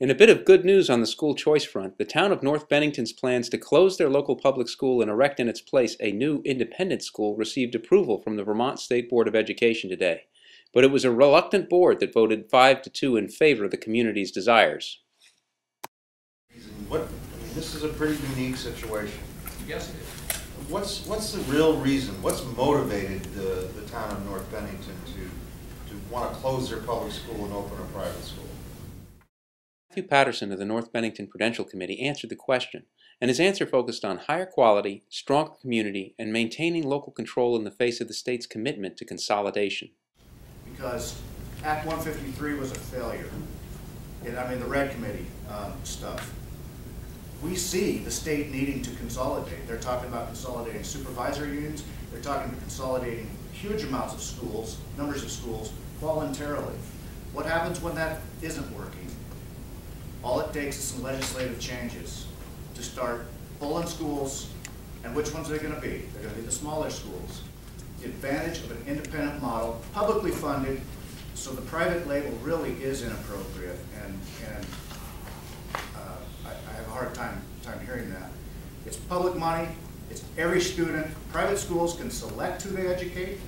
In a bit of good news on the school choice front, the town of North Bennington's plans to close their local public school and erect in its place a new independent school received approval from the Vermont State Board of Education today. But it was a reluctant board that voted 5-2 in favor of the community's desires. This is a pretty unique situation. Yes, it is. What's the real reason? What's motivated the town of North Bennington to want to close their public school and open a private school? Matthew Patterson of the North Bennington Prudential Committee answered the question, and his answer focused on higher quality, stronger community, and maintaining local control in the face of the state's commitment to consolidation. Because Act 153 was a failure. The Red Committee stuff. We see the state needing to consolidate. They're talking about consolidating supervisory unions. They're talking about consolidating huge amounts of schools, numbers of schools, voluntarily. What happens when that isn't working? All it takes is some legislative changes to start pulling schools, and which ones are they going to be? They're going to be the smaller schools. The advantage of an independent model, publicly funded, so the private label really is inappropriate, and I have a hard time hearing that. It's public money, it's every student. Private schools can select who they educate.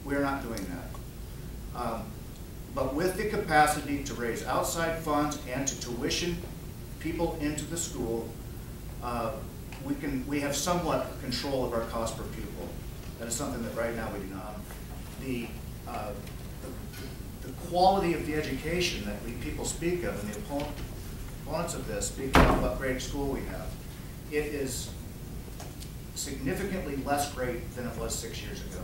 We're not doing that. But with the capacity to raise outside funds and to tuition people into the school, we have somewhat control of our cost per pupil. That is something that right now we do not. The quality of the education that people speak of, and the opponents of this speak of what great school we have, it is significantly less great than it was 6 years ago.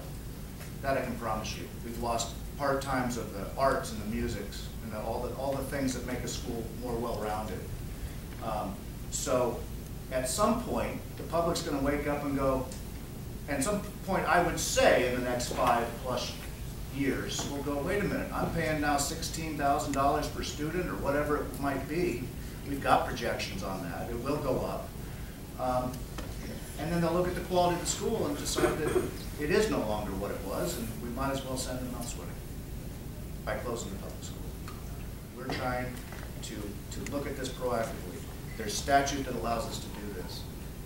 That I can promise you. We've lost part-times of the arts and the musics and all the things that make a school more well-rounded. So at some point, the public's going to wake up and go, and some point I would say in the next 5+ years, we'll go, wait a minute, I'm paying now $16,000 per student or whatever it might be. We've got projections on that. It will go up. And then they'll look at the quality of the school and decide that it is no longer what it was, and we might as well send them elsewhere by closing the public school. We're trying to look at this proactively. There's statute that allows us to do this.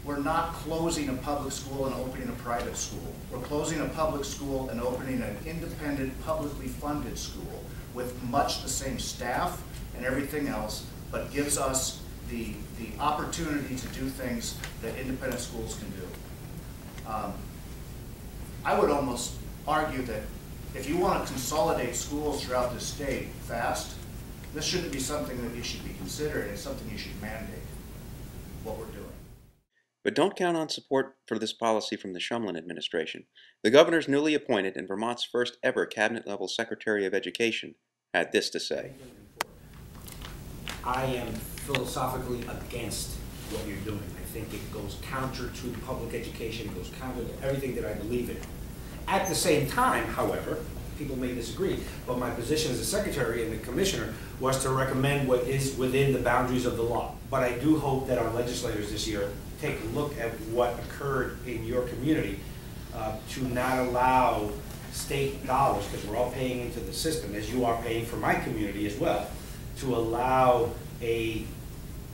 We're not closing a public school and opening a private school. We're closing a public school and opening an independent, publicly funded school with much the same staff and everything else, but gives us the opportunity to do things that independent schools can do. I would almost argue that if you want to consolidate schools throughout the state fast, this shouldn't be something that you should be considering. It's something you should mandate, what we're doing. But don't count on support for this policy from the Shumlin administration. The governor's newly appointed and Vermont's first ever cabinet-level Secretary of Education had this to say. I am philosophically against what you're doing. I think it goes counter to public education. It goes counter to everything that I believe in. At the same time, however, people may disagree, but my position as a secretary and the commissioner was to recommend what is within the boundaries of the law. But I do hope that our legislators this year take a look at what occurred in your community to not allow state dollars, because we're all paying into the system, as you are paying for my community as well, to allow a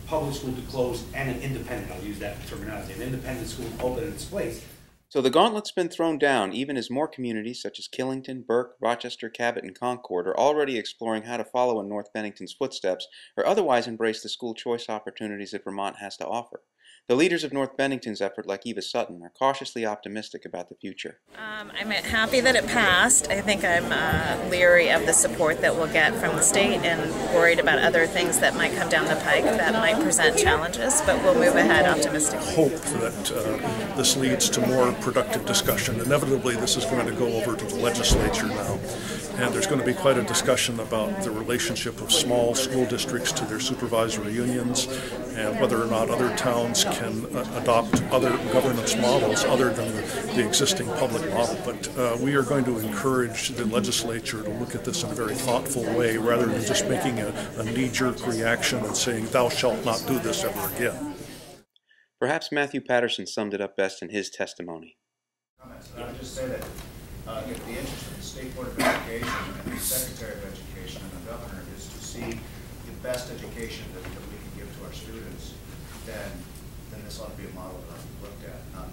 public school to close and an independent, I'll use that terminology, an independent school to open in its place. So the gauntlet's been thrown down, even as more communities such as Killington, Burke, Rochester, Cabot, and Concord are already exploring how to follow in North Bennington's footsteps or otherwise embrace the school choice opportunities that Vermont has to offer. The leaders of North Bennington's effort, like Eva Sutton, are cautiously optimistic about the future. I'm happy that it passed. I think I'm leery of the support that we'll get from the state and worried about other things that might come down the pike that might present challenges, but we'll move ahead optimistically. Hope that this leads to more productive discussion. Inevitably, this is going to go over to the legislature now, and there's going to be quite a discussion about the relationship of small school districts to their supervisory unions and whether or not other towns can adopt other governance models other than the existing public model. But we are going to encourage the legislature to look at this in a very thoughtful way rather than just making a knee-jerk reaction and saying, thou shalt not do this ever again. Perhaps Matthew Patterson summed it up best in his testimony. I would just say that if the interest of the State Board of Education and the Secretary of Education and the Governor is to see the best education that we can give to our students, then this ought to be a model that ought to be looked at, not